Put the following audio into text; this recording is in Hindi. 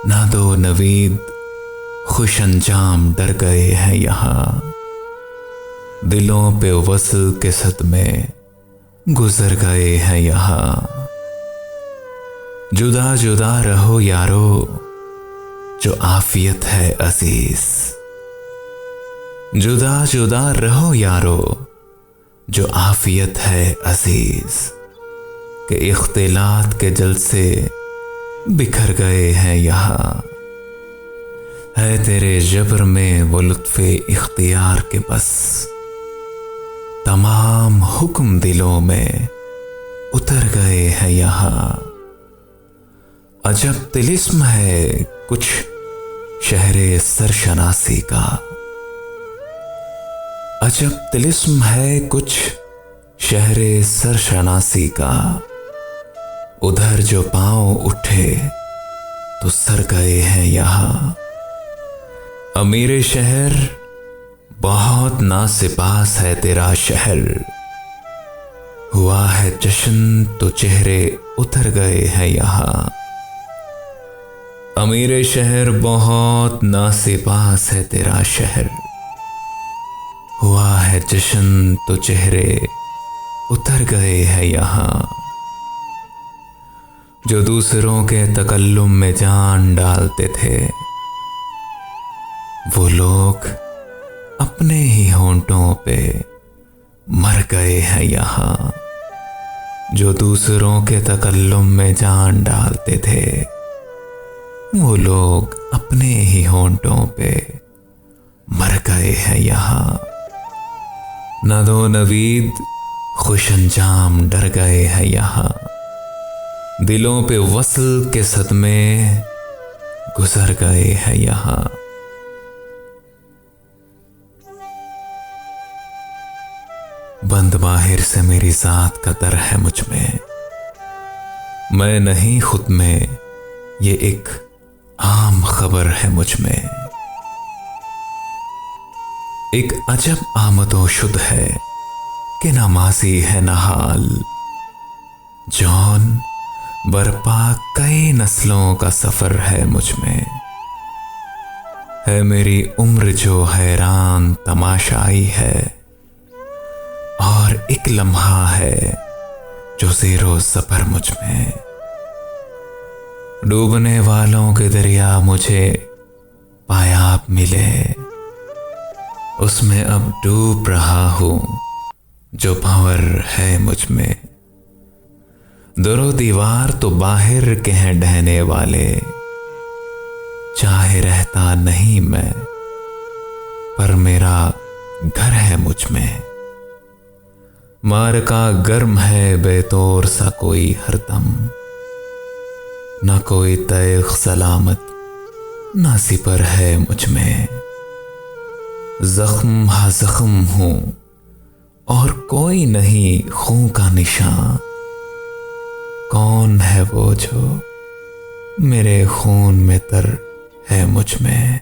नादो नवीद खुश अंजाम डर गए हैं यहाँ, दिलों पे वस्ल के सदमे गुजर गए हैं यहाँ। जुदा जुदा रहो यारो जो आफियत है अजीज, जुदा जुदा रहो यारो जो आफियत है अजीज, के इख्तिलात के जलसे बिखर गए हैं यहाँ। है तेरे जबर में वो लुत्फ़े इख्तियार के बस, तमाम हुक्म दिलों में उतर गए हैं यहाँ। अजब तिलिस्म है कुछ शहरे सरशनासी का, अजब तिलिस्म है कुछ शहरे सरशनासी का, उधर जो पांव उठे तो सर गए हैं यहाँ। अमीरे शहर बहुत नासिपास है तेरा शहर, हुआ है जश्न तो चेहरे उतर गए हैं यहाँ। अमीरे शहर बहुत नासिपास है तेरा शहर, हुआ है जश्न तो चेहरे उतर गए हैं यहाँ। जो दूसरों के तकल्लुम में जान डालते थे, वो लोग अपने ही होंठों पे मर गए हैं यहाँ। जो दूसरों के तकल्लुम में जान डालते थे, वो लोग अपने ही होंठों पे मर गए हैं यहाँ। नादो नवीद खुश अंजाम डर गए हैं यहाँ, दिलों पे वस्ल के सदमे गुजर गए हैं यहाँ। बंद बाहिर से मेरी जात का दर है मुझ में, मैं नहीं खुद में, ये एक आम खबर है मुझ में। एक अजब आमदो शुद है कि ना माज़ी है ना हाल, जौन बरपा कई नस्लों का सफर है मुझ में। है मेरी उम्र जो हैरान तमाशाई है, और एक लम्हा है जो ज़ेरो ज़बर मुझ में। डूबने वालों के दरिया मुझे पायाब मिले, उसमें अब डूब रहा हूं जो भंवर है मुझ में। दरो दीवार तो बाहर के हैं ढहने वाले, चाहे रहता नहीं मैं, पर मेरा घर है मुझ में। मार का गर्म है बेतौर सा कोई हरदम, ना कोई तैख सलामत ना सिपर है मुझ में। जख्म हा जख्म हूं और कोई नहीं खून का निशान, कौन है वो जो मेरे खून में तर है मुझ में।